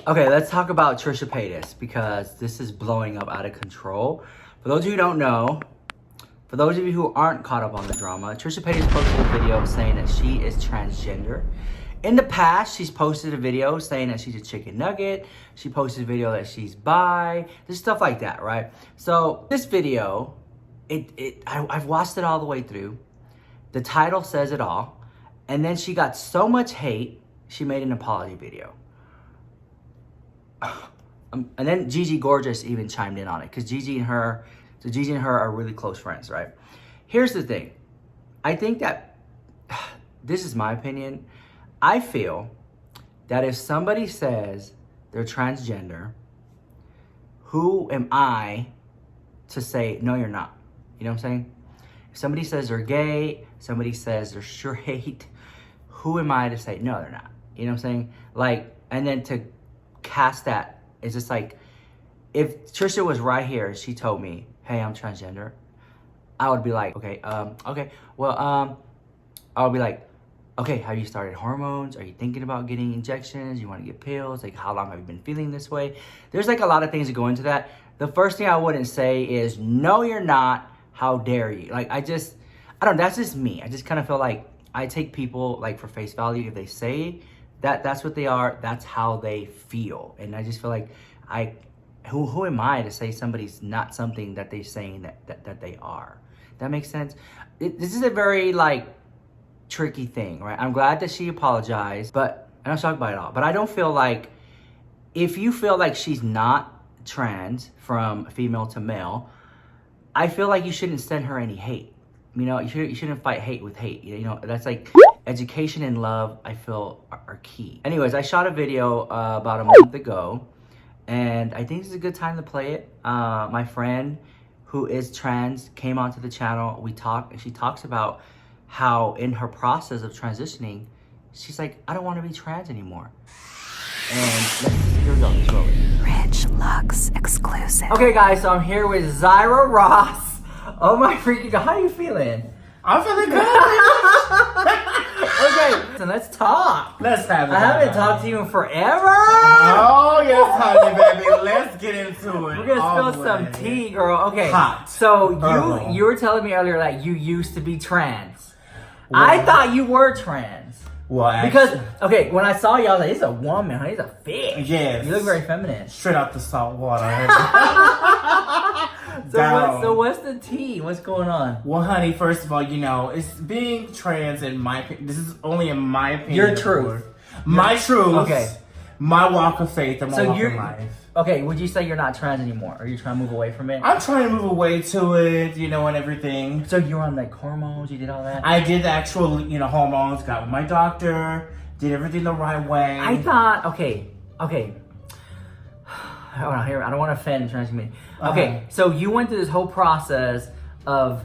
Okay, let's talk about Trisha Paytas because this is blowing up out of control. For those of you who don't know, for those of you who aren't caught up on the drama, Trisha Paytas posted a video saying that she is transgender. In the past, she's posted a video saying that she's a chicken nugget. She posted a video that she's bi. There's stuff like that, right? So this video, I've watched it all the way through. The title says it all. And then she got so much hate, she made an apology video. And then Gigi Gorgeous even chimed in on it because Gigi and her are really close friends, right? Here's the thing. I think that, this is my opinion, I feel that if somebody says they're transgender, who am I to say, no, you're not? You know what I'm saying? If somebody says they're gay, somebody says they're straight, who am I to say, no, they're not? You know what I'm saying? Like, and then to cast that, it's just like, if Trisha was right here, she told me, hey, I'm transgender, I would be like, okay, well, I would be like, okay, have you started hormones? Are you thinking about getting injections? You want to get pills? Like, how long have you been feeling this way? There's like a lot of things that go into that. The first thing I wouldn't say is, no, you're not. How dare you? Like, I don't know, that's just me. I just kind of feel like I take people like for face value. If they say that that's what they are, that's how they feel. And I just feel like who am I to say somebody's not something that they're saying that they are? That makes sense? This is a very like tricky thing, right? I'm glad that she apologized, but I'm not shocked by it all. But I don't feel like, if you feel like she's not trans from female to male, I feel like you shouldn't send her any hate. You know, you shouldn't fight hate with hate. You know, that's like education and love, I feel, are key. Anyways, I shot a video about a month ago, and I think this is a good time to play it. My friend who is trans came onto the channel. We talked, and she talks about how in her process of transitioning, she's like, I don't want to be trans anymore. And here we go, let's roll it. Rich Lux exclusive. Okay guys, so I'm here with Zyra Ross. Oh my freaking God, how are you feeling? I'm feeling good. Okay, so let's talk. Let's have it. I haven't talked to you in forever. Oh yes, honey, baby. Let's get into it. We're gonna spill some tea, girl. Okay. Hot. So you were telling me earlier that you used to be trans. Well, I thought you were trans. Well, actually, because okay, when I saw you, I was like, "He's a woman, honey. He's a fish." Yes. You look very feminine. Straight out the salt water. So what's the tea? What's going on? Well, honey, first of all, you know, it's being trans in my opinion. This is only in my opinion. Your truth. My truth. Okay. My walk of faith and my walk of life. Okay, would you say you're not trans anymore? Are you trying to move away from it? I'm trying to move away to it, you know, and everything. So you were on like hormones, you did all that? I did the actual, you know, hormones, got with my doctor, did everything the right way. I thought, okay. Hold on, here, I don't want to offend trans community. Okay, so you went through this whole process of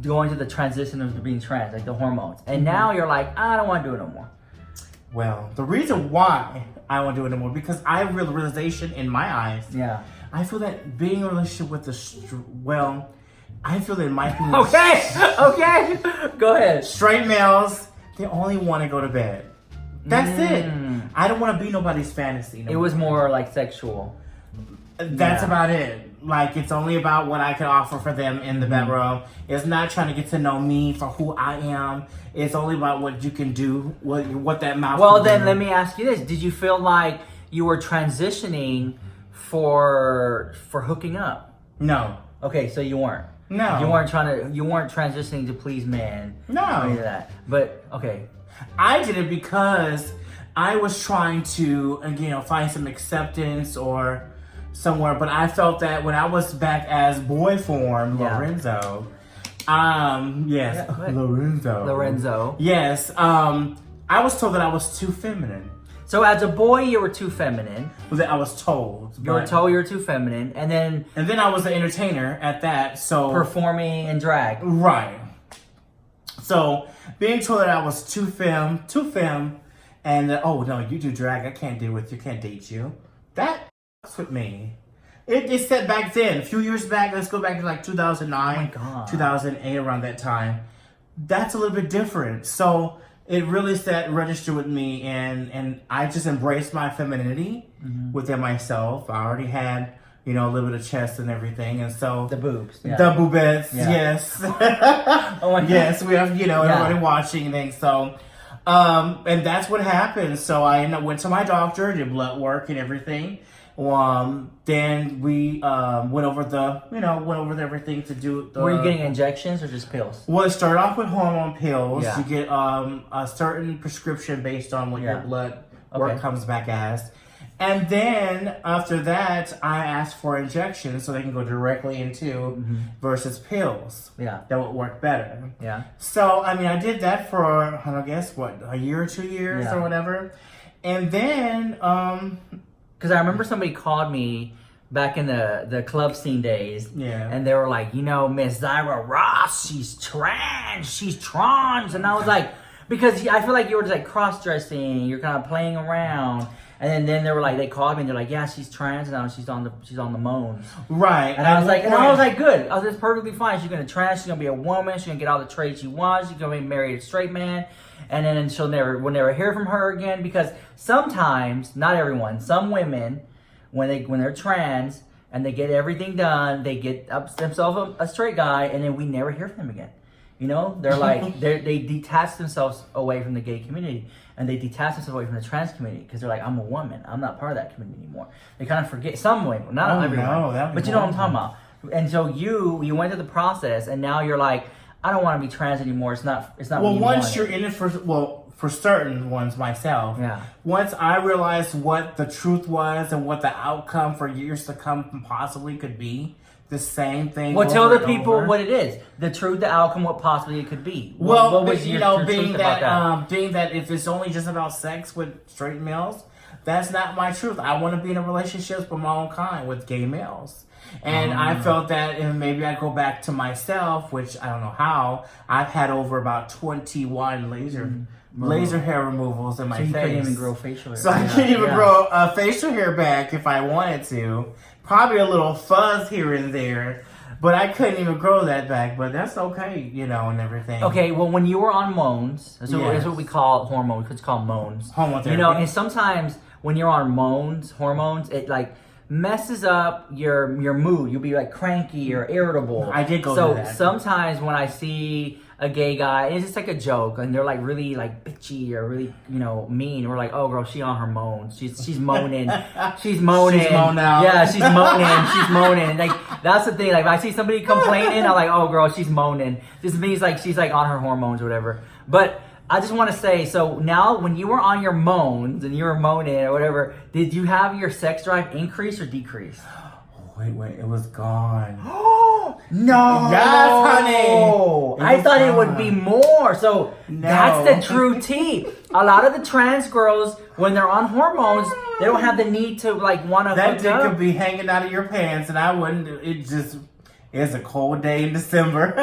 going to the transition of being trans, like the hormones. And now you're like, I don't want to do it no more. Well, the reason why I won't do it anymore, because I have real realization in my eyes. Yeah. I feel that being in a relationship with I feel that in my opinion. Okay, go ahead. Straight males, they only want to go to bed. That's it. I don't want to be nobody's fantasy. It was more like sexual. That's about it. Like, it's only about what I can offer for them in the bedroom. It's not trying to get to know me for who I am. It's only about what you can do, what that mouth Well, can then do. let me ask you this. Did you feel like you were transitioning for hooking up? No. Okay, so you weren't. No. You weren't transitioning to please men. No. Or any of that. But, okay. I did it because I was trying to, you know, find some acceptance or somewhere, but I felt that when I was back as boy form, Lorenzo, Lorenzo. Yes, I was told that I was too feminine. So as a boy, you were too feminine. That I was told. You were told you were too feminine, and then I was an entertainer at that, so performing in drag. Right. So being told that I was too femme, and that, oh no, you do drag, I can't deal with you, can't date you. That with me. It said back then, a few years back, let's go back to like 2009, 2008, around that time. That's a little bit different. So it really registered with me, and I just embraced my femininity within myself. I already had, a little bit of chest and everything, and so The boobs. Yeah. the boobettes, Yeah. yes. Oh my God. Yes, we have, everybody watching and things. So, and that's what happened. So I went to my doctor, did blood work and everything. Then we went over everything to do. Were you getting injections or just pills? Well, it started off with hormone pills. Yeah. You get a certain prescription based on what your blood work comes back as. And then after that, I asked for injections so they can go directly into versus pills. Yeah. That would work better. Yeah. So, I did that for, I guess, a year or 2 years or whatever. And then, because I remember somebody called me back in the club scene days. Yeah. And they were like, Miss Zyra Ross, she's trans. And I was like, because I feel like you were just like cross-dressing, you're kind of playing around. And then they were like, they called me and they're like, yeah, she's trans now, she's on the moans. Right. And I was like, good. I was like, perfectly fine. She's gonna trans, she's gonna be a woman, she's gonna get all the traits she wants, she's gonna be married to a straight man, and then we'll never hear from her again. Because sometimes, not everyone, some women, when they're trans and they get everything done, they get themselves a straight guy, and then we never hear from them again. They're like they detach themselves away from the gay community, and they detach themselves away from the trans community because they're like, I'm a woman, I'm not part of that community anymore. They kind of forget some women, not everyone, but you know what I'm talking about. And so you went through the process, and now you're like, I don't want to be trans anymore. It's not. Well, once you're in it for certain ones, myself. Yeah. Once I realized what the truth was and what the outcome for years to come possibly could be. The same thing. Well, tell the people what it is. The truth, the outcome, what possibly it could be. Well, what was your being truth about that? Being that if it's only just about sex with straight males, that's not my truth. I want to be in a relationship with my own kind, with gay males. And I felt that, and maybe I go back to myself, which I don't know how. I've had over about 21 laser hair removals in my face. You couldn't even grow facial hair. So I can't even grow facial hair back if I wanted to. Probably a little fuzz here and there, but I couldn't even grow that back. But that's okay, and everything. Okay, well, when you were on moans, that's what we call hormones. It's called moans. Hormone therapy. And sometimes when you're on hormones, it like messes up your mood. You'll be like cranky or irritable. I did go through that. So sometimes when I see a gay guy, it's just like a joke, and they're like really like bitchy or really mean. We're like, oh girl, she on her moans. She's moaning. She's moaning. She's moaning out. Yeah, she's moaning. She's moaning. Like that's the thing. Like if I see somebody complaining, I'm like, oh girl, she's moaning. This means like she's like on her hormones or whatever. But I just want to say, so now when you were on your moans and you were moaning or whatever, did you have your sex drive increase or decrease? Wait, it was gone. No. Yes, honey. I thought it would be more. So that's the true tea. A lot of the trans girls, when they're on hormones, they don't have the need to like want to that dick could be hanging out of your pants, and I wouldn't. It's a cold day in December.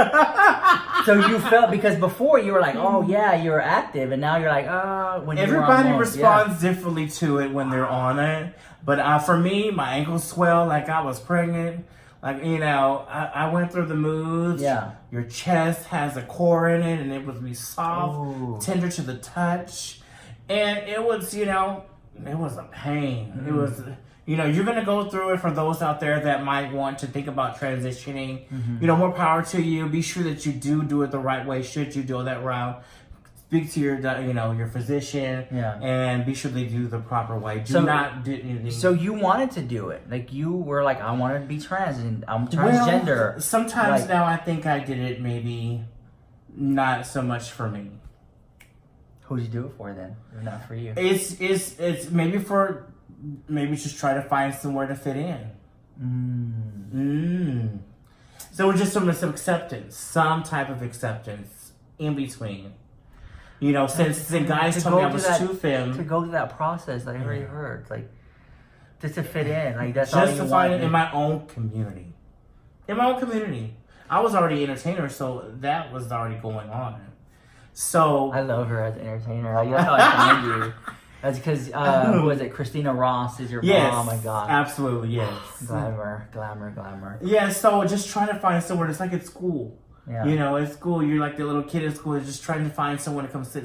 So you felt, because before you were like, oh yeah, you're active, and now you're like, when everybody responds differently to it when they're on it. But for me, my ankles swell like I was pregnant. Like, I went through the moods. Yeah. Your chest has a core in it, and it would be soft, tender to the touch. And it was, it was a pain. It was, you're going to go through it. For those out there that might want to think about transitioning, more power to you. Be sure that you do it the right way, should you go that route. Speak to your, your physician, and be sure they do the proper way. Do not do anything. So you wanted to do it, like you were like, I wanted to be trans, and I'm transgender. Well, sometimes now I think I did it maybe not so much for me. Who'd you do it for then? If not for you. It's maybe just try to find somewhere to fit in. So it's just some acceptance, some type of acceptance in between. Since guys told me I was too femme. To go through that process, like I already heard, like just to fit in, like that's just all you to find it in my own community. I was already an entertainer, so that was already going on. So I love her as an entertainer. Like, that's how I find you. That's because who was it? Christina Ross is your mom. Oh my god, absolutely, yes. Glamour. Yeah, so just trying to find somewhere. It's like at school. Yeah. You know, at school, you're like the little kid at school just trying to find someone to come sit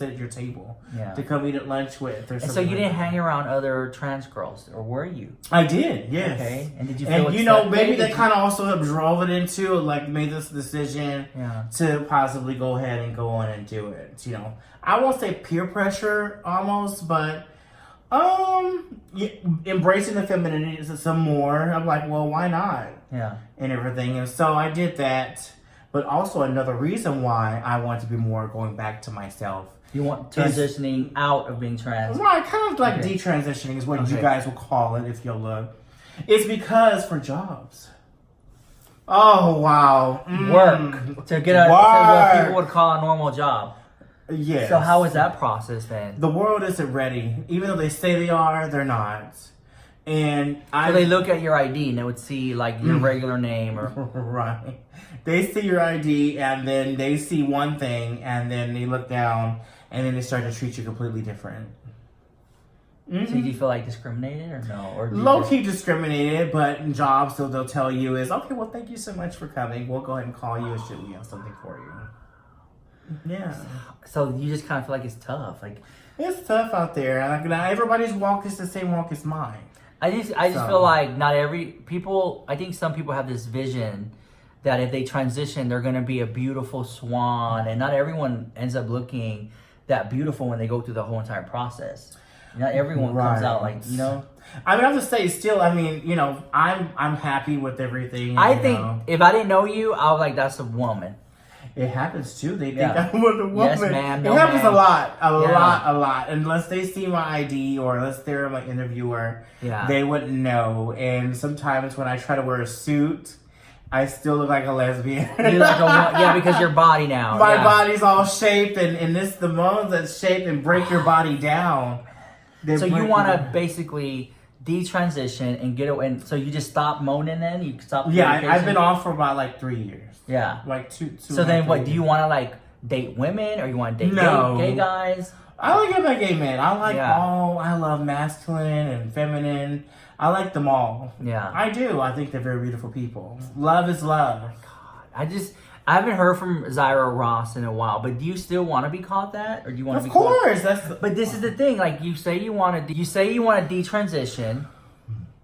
at your table. Yeah. To come eat at lunch with. Or And so something you like didn't that. hang around other trans girls, or were you? I did, yes. Okay. And did you feel And you know, accepted? maybe that kind of also drove it into, like, made this decision Yeah. to possibly go ahead and go on and do it. You know, I won't say peer pressure almost, but yeah, embracing the femininity some more. I'm like, well, why not? Yeah. And everything. And so I did that. But also another reason why I want to be more going back to myself. You want transitioning out of being trans? Right, kind of like Okay. detransitioning is what you Okay. guys will call it if you'll look. It's because for jobs. Oh, wow. Work to get to what people would call a normal job. Yes. So how is that process then? The world isn't ready. Even though they say they are, they're not. And So they look at your ID and they would see like your regular name or Right. They see your ID and then they see one thing and then they look down and then they start to treat you completely different. So do you feel like discriminated or no? Or do you Low just- key discriminated, but in jobs they'll tell you is, okay, well, thank you so much for coming. We'll go ahead and call you and should we have something for you. Yeah. So you just kind of feel like it's tough. Like It's tough out there. And everybody's walk is the same walk as mine. I just feel like not every people. I think some people have this vision that if they transition, they're gonna be a beautiful swan, and not everyone ends up looking that beautiful when they go through the whole entire process. Not everyone comes out like, you know. I mean, I have to say, still, I mean, you know, I'm happy with everything. I you think know. if I didn't know you, I was like, that's a woman. It happens too. They think Yeah. I'm a woman. Yes, ma'am. It No, happens ma'am. a lot. Unless they see my ID or unless they're my interviewer, Yeah. they wouldn't know. And sometimes when I try to wear a suit, I still look like a lesbian. You're like yeah, because your body now. My yeah. body's all shaped, and this the bones that's shaped and break your body down. So you want to basically detransition and get away, and so you just stop moaning then? You stop Yeah, communication? I've been off for about like 3 years. Yeah. Like two. So then what, do you want to like date women or you want to date No. gay guys? I like my gay men. I like Yeah. all. I love masculine and feminine. I like them all. Yeah. I do. I think they're very beautiful people. Love is love. I haven't heard from Zyra Ross in a while, but do you still want to be called that, or do you want to Of be called? course, that's. But this is the thing, like you say you want to detransition,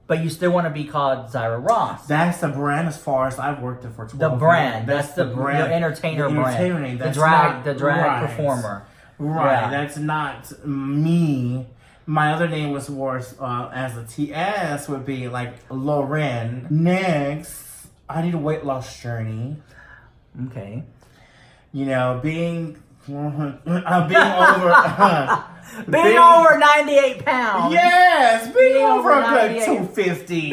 but you still want to be called Zyra Ross. That's the brand as far as I've worked it for 12 The years. brand. That's the entertainer The brand. entertainer name. The That's drag not- the drag right. performer. Right. Yeah. That's not me. My other name was worse as a TS would be like Lauren. Next, I need a weight loss journey. Okay. You know, being over. Being over 98 pounds. Yes, being over a good 98. 250.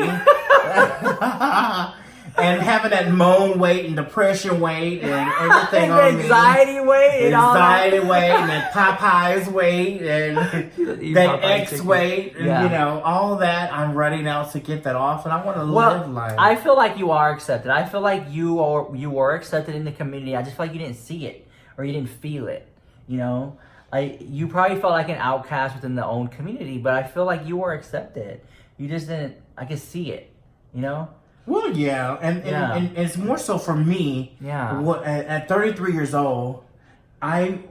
And having that moan weight and depression weight and everything And on me. anxiety weight and all that. Anxiety weight and that Popeyes weight and Eat that Popeyes X chicken. weight and Yeah. you know all that. I'm running out to get that off, and I want to Well, live life. I feel like you are accepted. I feel like you were accepted in the community. I just feel like you didn't see it or you didn't feel it. You know, like you probably felt like an outcast within the own community, but I feel like you were accepted. You just didn't, I could see it. You know. Well, yeah, and it's more so for me. Yeah. At 33 years old, and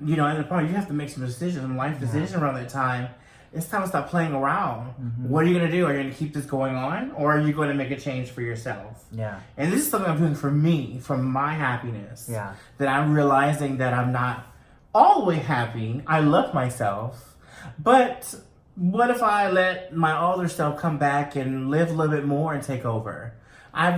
the point you have to make some decisions, life decisions around that time. It's time to stop playing around. Mm-hmm. What are you going to do? Are you going to keep this going on, or are you going to make a change for yourself? Yeah. And this is something I'm doing for me, for my happiness. Yeah. That I'm realizing that I'm not all the way happy. I love myself, but what if I let my older self come back and live a little bit more and take over? I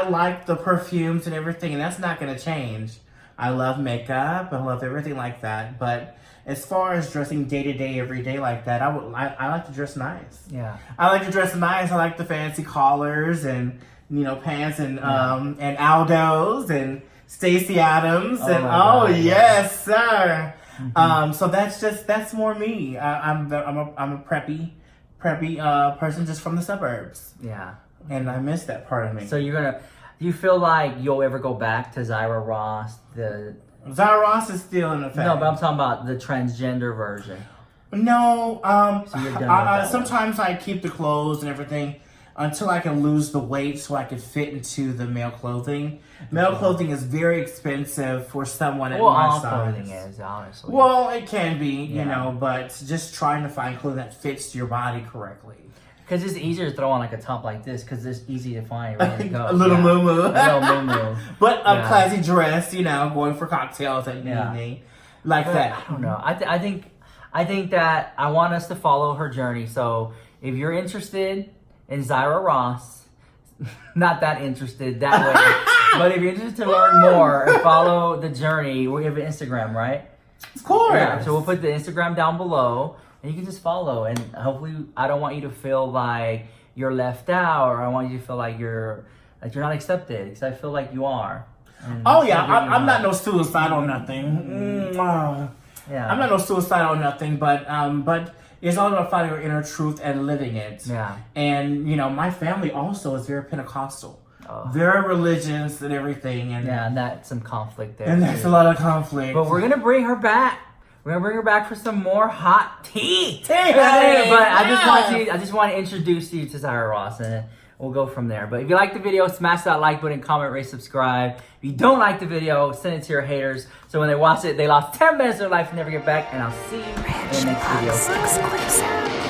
like the perfumes and everything, and that's not going to change. I love makeup. I love everything like that. But as far as dressing day to day, every day like that, I like to dress nice. Yeah. I like to dress nice. I like the fancy collars and pants and Aldos and Stacey Adams and my God, yes, sir. So that's more me. I'm a preppy person just from the suburbs, Yeah. and I miss that part of me. So do you feel like you'll ever go back to Zyra Ross? Zyra Ross is still in effect. No, but I'm talking about the transgender version. No, So you're done with that sometimes I keep the clothes and everything. until I can lose the weight so I can fit into the male clothing. Male clothing is very expensive for someone at my all size. clothing is, honestly. Well, it can be, you know, but just trying to find clothing that fits your body correctly. Because it's easier to throw on like a top like this because it's easy to find, ready to go. A little moo-moo. A little moo-moo. But a classy dress, you know, going for cocktails at evening. Like that. I don't know. I think that I want us to follow her journey. So if you're interested in Zyra Ross, not that interested that way, but if you're interested to learn more and follow the journey, we have an Instagram, right? Of course. Yeah, so we'll put the Instagram down below, and you can just follow. And hopefully, I don't want you to feel like you're left out, or I want you to feel like you're not accepted, because I feel like you are. Oh yeah, I'm not no suicidal nothing. Yeah, I'm not no suicidal nothing, but it's all about finding your inner truth and living it. Yeah. And you know, my family also is very Pentecostal, very religious and everything. And and that's some conflict there. And there's a lot of conflict. But we're gonna bring her back. We're gonna bring her back for some more hot tea. But I just want to introduce you to Zyra Ross, and we'll go from there. But if you like the video, smash that like button, comment, rate, subscribe. If you don't like the video, send it to your haters. So when they watch it, they lost 10 minutes of their life and never get back. And I'll see you in the next video. Exclusive.